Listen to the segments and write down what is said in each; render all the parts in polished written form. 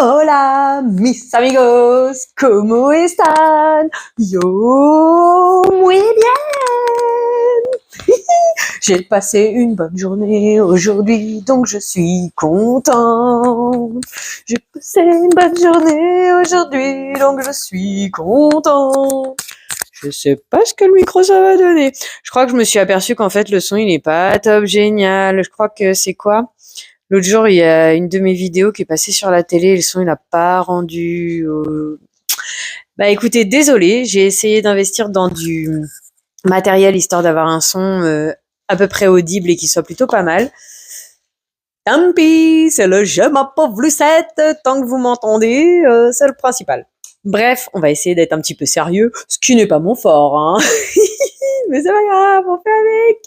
Hola, mis amigos, ¿cómo están? Yo, muy bien. J'ai passé une bonne journée aujourd'hui, donc je suis content. J'ai passé une bonne journée aujourd'hui, donc je suis content. Je sais pas ce que le micro ça va donner. Je crois que je me suis aperçu qu'en fait le son il est pas top génial. Je crois que c'est quoi? L'autre jour, il y a une de mes vidéos qui est passée sur la télé et le son, il a pas rendu. Bah écoutez, désolé, j'ai essayé d'investir dans du matériel histoire d'avoir un son à peu près audible et qui soit plutôt pas mal. Tant pis, c'est le jeu, ma pauvre Lucette, tant que vous m'entendez, c'est le principal. Bref, on va essayer d'être un petit peu sérieux, ce qui n'est pas mon fort, hein. Mais c'est pas grave, on fait avec.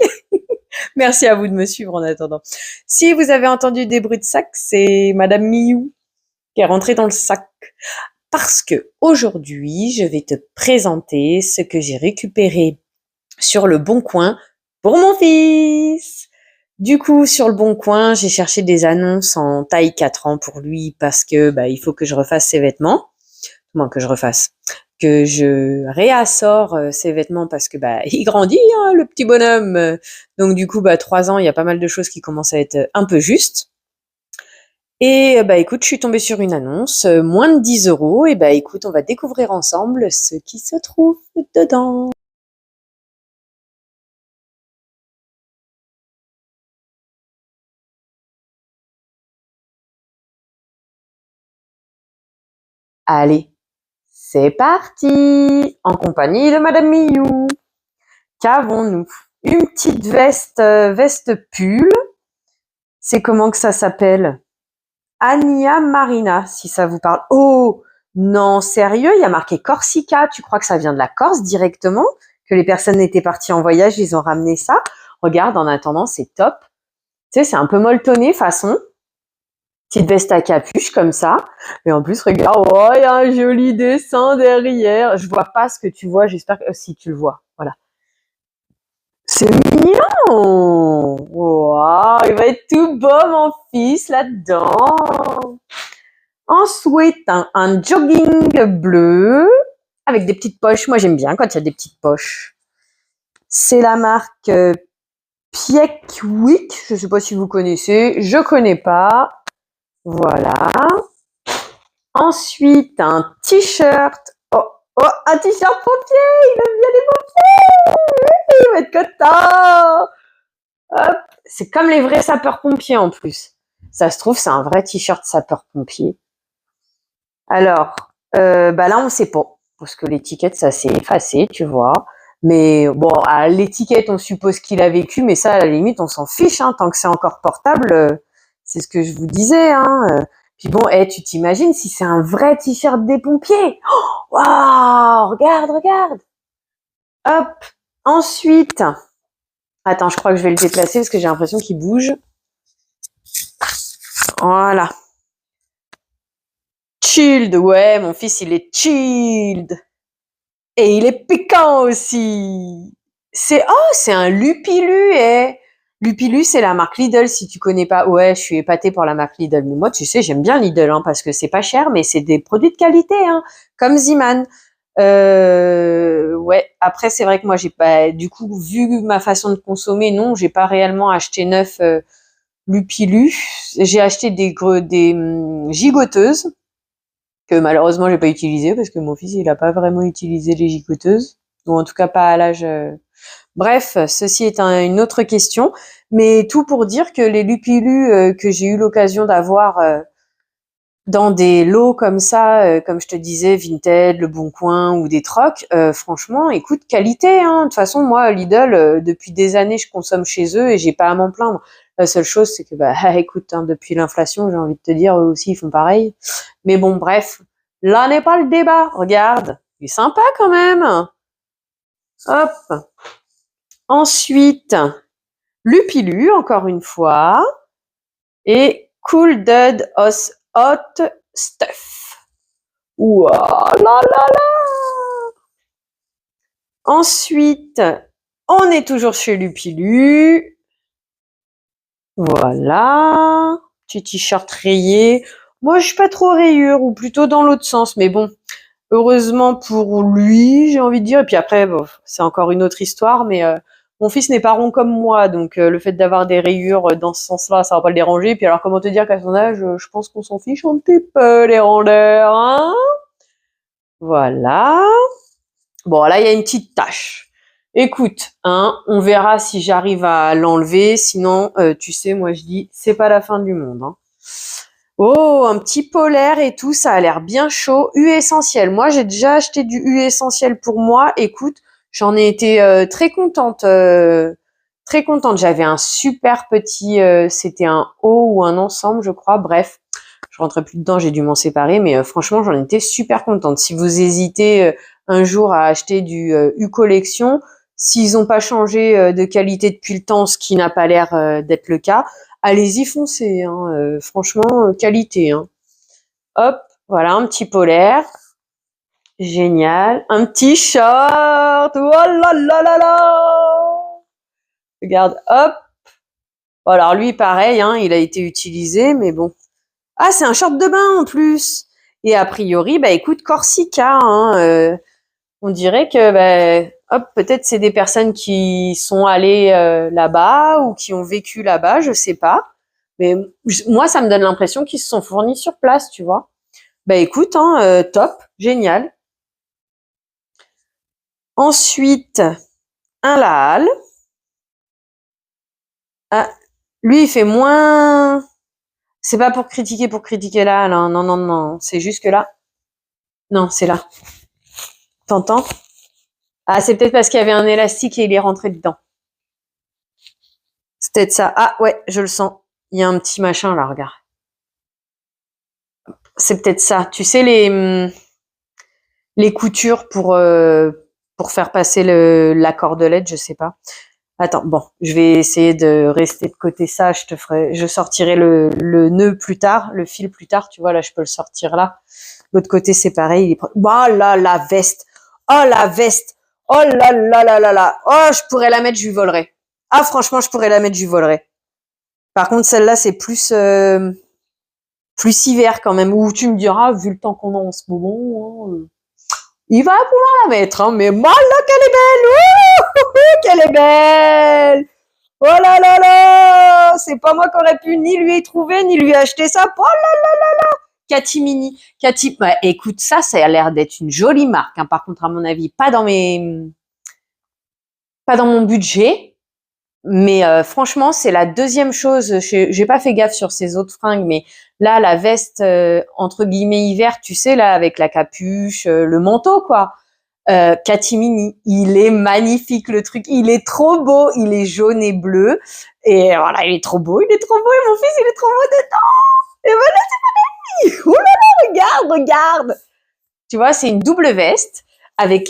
Merci à vous de me suivre en attendant. Si vous avez entendu des bruits de sac, c'est Madame Miou qui est rentrée dans le sac. Parce que aujourd'hui, je vais te présenter ce que j'ai récupéré sur le Bon Coin pour mon fils. Du coup, sur le Bon Coin, j'ai cherché des annonces en taille 4 ans pour lui parce que il faut que je refasse ses vêtements. Moins que je refasse. Que je réassore ses vêtements parce que il grandit, hein, le petit bonhomme. Donc du coup, 3 ans, il y a pas mal de choses qui commencent à être un peu justes. Et écoute, je suis tombée sur une annonce, moins de 10 €. Et écoute, on va découvrir ensemble ce qui se trouve dedans. Allez, c'est parti! En compagnie de Madame Miou. Qu'avons-nous? Une petite veste pull. C'est comment que ça s'appelle? Ania Marina, si ça vous parle. Oh, non, sérieux, il y a marqué Corsica. Tu crois que ça vient de la Corse directement? Que les personnes étaient parties en voyage, ils ont ramené ça? Regarde, en attendant, c'est top. Tu sais, c'est un peu molletonné façon. Petite veste à capuche comme ça. Et en plus, regarde, oh, il y a un joli dessin derrière. Je vois pas ce que tu vois, j'espère que si tu le vois. Voilà. C'est mignon! Waouh, il va être tout beau, mon fils, là-dedans. Ensuite, un jogging bleu avec des petites poches. Moi, j'aime bien quand il y a des petites poches. C'est la marque Piekwick. Je ne sais pas si vous connaissez. Je connais pas. Voilà. Ensuite, un t-shirt. Oh, oh, un t-shirt pompier. Il aime bien les pompiers. Il va être content. Hop. C'est comme les vrais sapeurs-pompiers en plus. Ça se trouve, c'est un vrai t-shirt sapeur-pompier. Alors, là, on sait pas, parce que l'étiquette, ça s'est effacé, tu vois. Mais bon, à l'étiquette, on suppose qu'il a vécu, mais ça, à la limite, on s'en fiche, hein, tant que c'est encore portable. C'est ce que je vous disais, hein. Puis bon, tu t'imagines si c'est un vrai t-shirt des pompiers? Oh, waouh, regarde, regarde. Hop. Ensuite, attends, je crois que je vais le déplacer parce que j'ai l'impression qu'il bouge. Voilà. Chilled, ouais, mon fils, il est chilled. Et il est piquant aussi. C'est un Lupilu, eh. Lupilu, c'est la marque Lidl, si tu connais pas. Ouais, je suis épatée par la marque Lidl. Mais moi, tu sais, j'aime bien Lidl, hein, parce que c'est pas cher, mais c'est des produits de qualité, hein, comme Ziman. Ouais. Après, c'est vrai que moi, j'ai pas, du coup, vu ma façon de consommer, non, j'ai pas réellement acheté neuf Lupilu. J'ai acheté des gigoteuses que malheureusement j'ai pas utilisé parce que mon fils il a pas vraiment utilisé les gicoteuses, ou en tout cas pas à l'âge. Bref, ceci est une autre question, mais tout pour dire que les Lupilu que j'ai eu l'occasion d'avoir dans des lots comme ça, comme je te disais, Vinted, Le Bon Coin ou des trocs, franchement, écoute, qualité, hein. De toute façon, moi, Lidl, depuis des années, je consomme chez eux et j'ai pas à m'en plaindre. La seule chose, c'est que, écoute, hein, depuis l'inflation, j'ai envie de te dire, eux aussi, ils font pareil. Mais bon, bref, là n'est pas le débat. Regarde, il est sympa quand même. Hop. Ensuite, Lupilu, encore une fois. Et Cool Dud Hot Stuff. Ouah, là là là. Ensuite, on est toujours chez Lupilu. Voilà. Petit t-shirt rayé. Moi, je suis pas trop rayure, ou plutôt dans l'autre sens, mais bon. Heureusement pour lui, j'ai envie de dire. Et puis après, bon, c'est encore une autre histoire, mais mon fils n'est pas rond comme moi, donc le fait d'avoir des rayures dans ce sens-là, ça va pas le déranger. Puis alors, comment te dire qu'à son âge, je pense qu'on s'en fiche un petit peu, les rondeurs, hein. Voilà. Bon, là, il y a une petite tache. Écoute, hein, on verra si j'arrive à l'enlever. Sinon, tu sais, moi, je dis, c'est pas la fin du monde, hein. Oh, un petit polaire et tout, ça a l'air bien chaud. U essentiel. Moi, j'ai déjà acheté du U essentiel pour moi. Écoute, j'en ai été très contente. Très contente. J'avais un super petit, c'était un haut ou un ensemble, je crois. Bref, je rentrais plus dedans, j'ai dû m'en séparer. Mais franchement, j'en étais super contente. Si vous hésitez un jour à acheter du U collection, s'ils n'ont pas changé de qualité depuis le temps, ce qui n'a pas l'air d'être le cas, allez-y, foncez, hein, franchement, qualité, hein. Hop, voilà, un petit polaire. Génial. Un petit short. Oh là là là là. Regarde, hop. Bon, alors lui, pareil, hein, il a été utilisé, mais bon. Ah, c'est un short de bain en plus. Et a priori, bah écoute, Corsica, hein, on dirait que, bah, hop, peut-être c'est des personnes qui sont allées là-bas ou qui ont vécu là-bas, je sais pas. Mais moi, ça me donne l'impression qu'ils se sont fournis sur place, tu vois. Bah écoute, hein, top, génial. Ensuite, un Laal. Ah, lui, il fait moins. C'est pas pour critiquer Laal, hein. Non, non, non. C'est juste que là. Non, c'est là. T'entends? Ah, c'est peut-être parce qu'il y avait un élastique et il est rentré dedans. C'est peut-être ça. Ah ouais, je le sens. Il y a un petit machin là, regarde. C'est peut-être ça. Tu sais, les coutures pour faire passer la cordelette, je sais pas. Attends, bon, je vais essayer de rester de côté ça. Je sortirai le nœud plus tard, le fil plus tard. Tu vois, là, je peux le sortir là. L'autre côté, c'est pareil. Oh là, la veste. Oh, la veste. Oh là là là là là. Oh, je pourrais la mettre, je lui volerais. Ah, franchement, je pourrais la mettre, je lui volerais. Par contre, celle-là, c'est plus hiver quand même. Ou tu me diras, vu le temps qu'on a en ce moment, hein, il va pouvoir la mettre, hein. Mais moi, là, qu'elle est belle. Ouh, qu'elle est belle. Oh là là là. C'est pas moi qui aurais pu ni lui trouver, ni lui acheter ça. Oh là là là là. Catimini. Bah, écoute, ça a l'air d'être une jolie marque, hein. Par contre, à mon avis, pas dans mon budget. Mais franchement, c'est la deuxième chose. J'ai pas fait gaffe sur ces autres fringues, mais là, la veste entre guillemets hiver, tu sais, là, avec la capuche, le manteau, quoi. Catimini, il est magnifique le truc, il est trop beau, il est jaune et bleu, et voilà, il est trop beau, et mon fils, il est trop beau dedans. Et voilà, c'est magnifique. Oh là là, regarde. Tu vois, c'est une double veste avec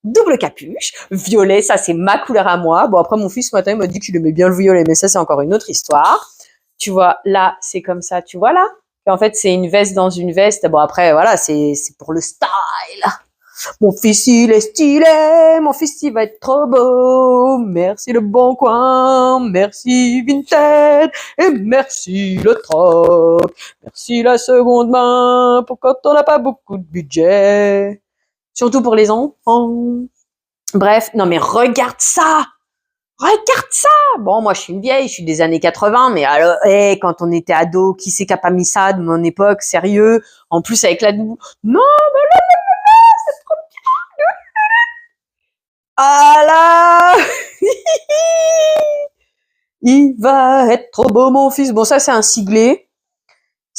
double capuche, violet, ça c'est ma couleur à moi. Bon, après mon fils ce matin il m'a dit qu'il aimait bien le violet, mais ça c'est encore une autre histoire. Tu vois, là c'est comme ça, tu vois là. Et en fait c'est une veste dans une veste. Bon après voilà, c'est pour le style. Mon fils il est stylé, mon fils il va être trop beau. Merci le Bon Coin, merci Vinted et merci le troc. Merci la seconde main pour quand on n'a pas beaucoup de budget. Surtout pour les enfants. Bref, non mais regarde ça. Regarde ça. Bon, moi je suis une vieille, je suis des années 80, mais alors, quand on était ado, qui c'est qui a pas mis ça de mon époque, sérieux? En plus avec la double. Non, mais là, c'est trop bien. Ah là. Il va être trop beau mon fils. Bon, ça c'est un siglé.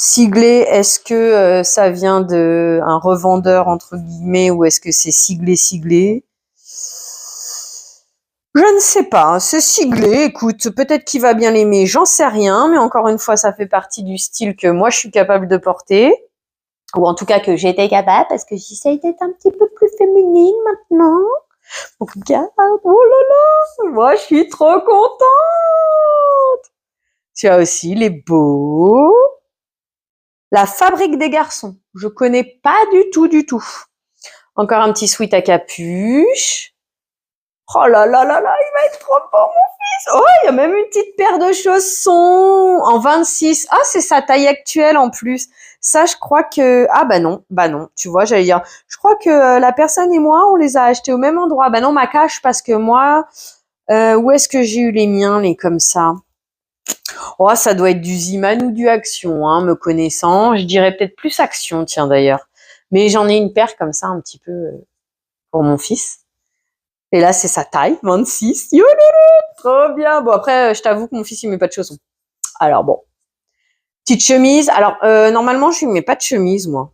Siglé, est-ce que ça vient de un revendeur entre guillemets ou est-ce que c'est siglé? Je ne sais pas, hein, c'est siglé, écoute, peut-être qu'il va bien l'aimer, j'en sais rien, mais encore une fois, ça fait partie du style que moi je suis capable de porter, ou en tout cas que j'étais capable, parce que j'essaye d'être un petit peu plus féminine maintenant. Regarde, oh là là, moi je suis trop contente. Tu as aussi les beaux. La fabrique des garçons. Je connais pas du tout. Encore un petit sweat à capuche. Oh là là là là, il va être trop beau, mon fils. Oh, il y a même une petite paire de chaussons en 26. Ah, c'est sa taille actuelle en plus. Ça, je crois que... Ah bah non. Tu vois, j'allais dire... Je crois que la personne et moi, on les a achetés au même endroit. Bah non, ma cache, parce que moi... où est-ce que j'ai eu les miens, les comme ça? Oh, ça doit être du Ziman ou du Action, hein, me connaissant. Je dirais peut-être plus Action, tiens, d'ailleurs. Mais j'en ai une paire comme ça, un petit peu pour mon fils. Et là, c'est sa taille, 26. Youlou, trop bien. Bon, après, je t'avoue que mon fils, il met pas de chaussons. Alors bon. Petite chemise. Alors, normalement, je lui mets pas de chemise, moi.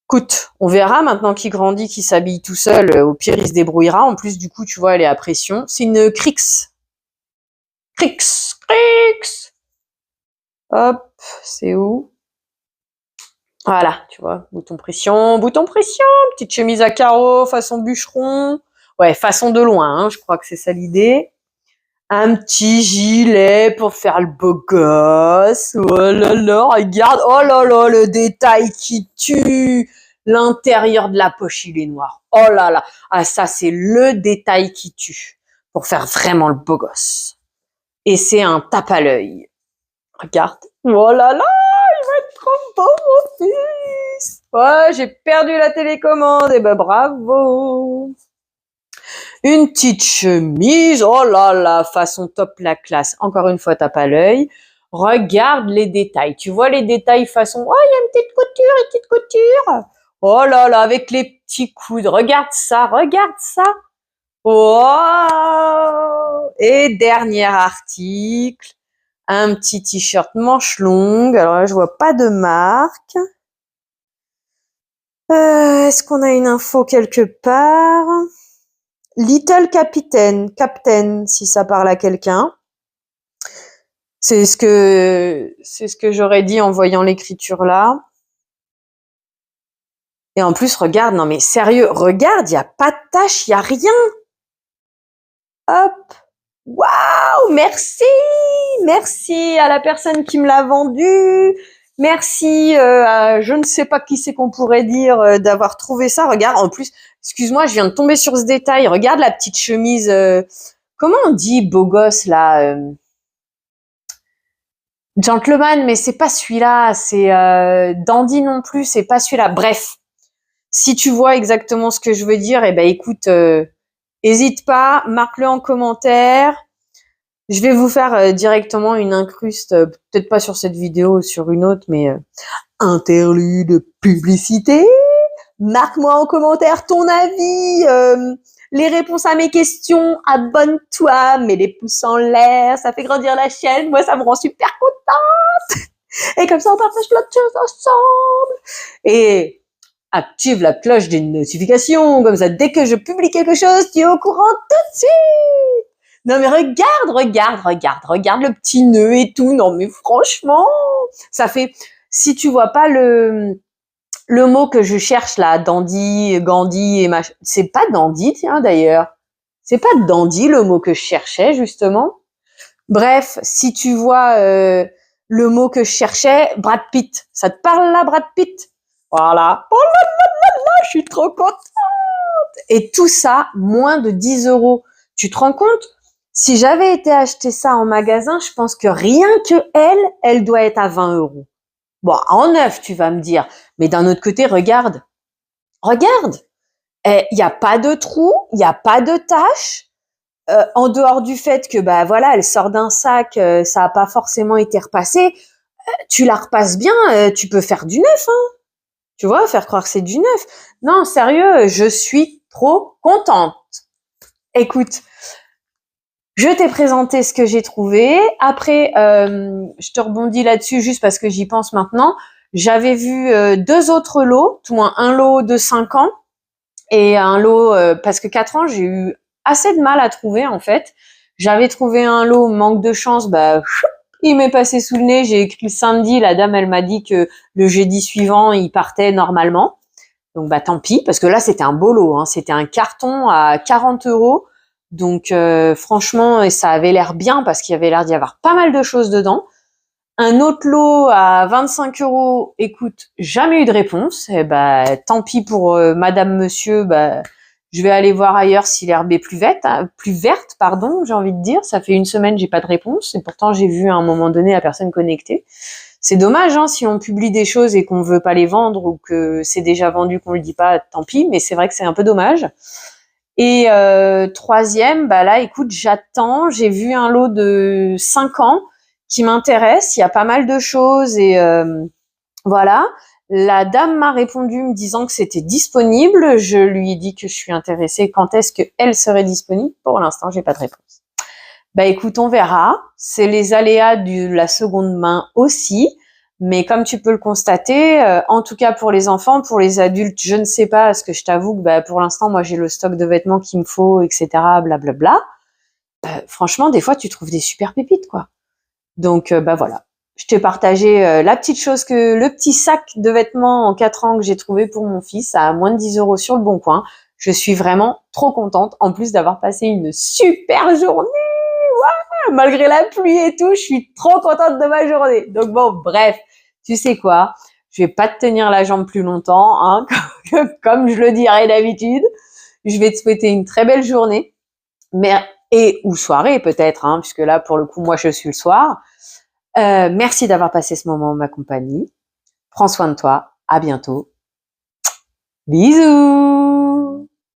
Écoute, on verra maintenant qu'il grandit, qu'il s'habille tout seul. Au pire, il se débrouillera. En plus, du coup, tu vois, elle est à pression. C'est une Crix. Crix. Hop, c'est où? Voilà, tu vois, bouton pression, petite chemise à carreaux, façon bûcheron. Ouais, façon de loin, hein, je crois que c'est ça l'idée. Un petit gilet pour faire le beau gosse. Oh là là, regarde, oh là là, le détail qui tue. L'intérieur de la poche, il est noir. Oh là là, ah ça c'est le détail qui tue pour faire vraiment le beau gosse. Et c'est un tape à l'œil. Regarde, oh là là, il va être trop beau mon fils. Ouais, j'ai perdu la télécommande, et ben bravo. Une petite chemise, oh là là, façon top la classe. Encore une fois, tape à l'œil. Regarde les détails. Tu vois les détails façon, oh, il y a une petite couture. Oh là là, avec les petits coudes. Regarde ça. Oh! Et dernier article, un petit t-shirt manche longue. Alors là, je vois pas de marque. Est-ce qu'on a une info quelque part? Little Captain, si ça parle à quelqu'un. C'est ce que j'aurais dit en voyant l'écriture là. Et en plus, regarde, non mais sérieux, regarde, il y a pas de tache, il y a rien. Hop. Waouh, merci à la personne qui me l'a vendu. Merci à je ne sais pas qui c'est qu'on pourrait dire d'avoir trouvé ça. Regarde, en plus, excuse-moi, je viens de tomber sur ce détail. Regarde la petite chemise. Comment on dit beau gosse là Gentleman, mais c'est pas celui-là. C'est dandy non plus. C'est pas celui-là. Bref, si tu vois exactement ce que je veux dire, eh ben écoute, hésite pas, marque-le en commentaire. Je vais vous faire directement une incruste, peut-être pas sur cette vidéo ou sur une autre, mais interlude publicité. Marque-moi en commentaire ton avis, les réponses à mes questions, abonne-toi, mets les pouces en l'air, ça fait grandir la chaîne, moi ça me rend super contente. Et comme ça on partage plein de choses ensemble. Et active la cloche des notifications, comme ça dès que je publie quelque chose, tu es au courant tout de suite. Non mais regarde le petit nœud et tout. Non mais franchement, ça fait... Si tu vois pas le mot que je cherche là, dandy, Gandhi et machin, c'est pas dandy, tiens d'ailleurs. C'est pas dandy le mot que je cherchais justement. Bref, si tu vois le mot que je cherchais, Brad Pitt. Ça te parle là, Brad Pitt? Voilà. Oh là là là là, je suis trop contente. Et tout ça, moins de 10 €. Tu te rends compte? Si j'avais été acheter ça en magasin, je pense que rien que elle doit être à 20 €. Bon, en neuf, tu vas me dire. Mais d'un autre côté, regarde. Il n'y a pas de trou, il n'y a pas de tache. En dehors du fait que, bah voilà, elle sort d'un sac, ça n'a pas forcément été repassé. Tu la repasses bien, tu peux faire du neuf, hein. Tu vois, faire croire que c'est du neuf. Non, sérieux, je suis trop contente. Écoute, je t'ai présenté ce que j'ai trouvé. Après, je te rebondis là-dessus juste parce que j'y pense maintenant. J'avais vu 2 autres lots, tout moins un lot de 5 ans et un lot parce que 4 ans, j'ai eu assez de mal à trouver en fait. J'avais trouvé un lot, manque de chance, bah il m'est passé sous le nez. J'ai écrit le samedi, la dame elle m'a dit que le jeudi suivant il partait normalement. Donc bah tant pis parce que là c'était un beau lot, hein. C'était un carton à 40 €. Donc franchement, ça avait l'air bien parce qu'il y avait l'air d'y avoir pas mal de choses dedans. Un autre lot à 25 €, écoute, jamais eu de réponse. Eh ben, tant pis pour madame, monsieur, bah, je vais aller voir ailleurs si l'herbe est plus verte, pardon, j'ai envie de dire. Ça fait une semaine, j'ai pas de réponse. Et pourtant, j'ai vu à un moment donné la personne connectée. C'est dommage, hein, si on publie des choses et qu'on veut pas les vendre ou que c'est déjà vendu, qu'on le dit pas, tant pis, mais c'est vrai que c'est un peu dommage. Et troisième, bah là, écoute, j'attends. J'ai vu un lot de 5 ans qui m'intéresse. Il y a pas mal de choses et voilà. La dame m'a répondu me disant que c'était disponible. Je lui ai dit que je suis intéressée. Quand est-ce qu'elle serait disponible? Pour l'instant, j'ai pas de réponse. Bah écoute, on verra. C'est les aléas de la seconde main aussi. Mais comme tu peux le constater, en tout cas pour les enfants, pour les adultes, je ne sais pas, parce que je t'avoue que bah, pour l'instant, moi j'ai le stock de vêtements qu'il me faut, etc. Blablabla. Franchement, des fois, tu trouves des super pépites, quoi. Donc bah voilà. Je t'ai partagé la petite chose que le petit sac de vêtements en 4 ans que j'ai trouvé pour mon fils à moins de 10 € sur le Bon Coin. Je suis vraiment trop contente, en plus d'avoir passé une super journée. Malgré la pluie et tout, je suis trop contente de ma journée. Donc bon, bref, tu sais quoi, je vais pas te tenir la jambe plus longtemps, hein, comme je le dirais d'habitude. Je vais te souhaiter une très belle journée, ou soirée peut-être, hein, puisque là pour le coup moi je suis le soir. Merci d'avoir passé ce moment en ma compagnie. Prends soin de toi. À bientôt. Bisous.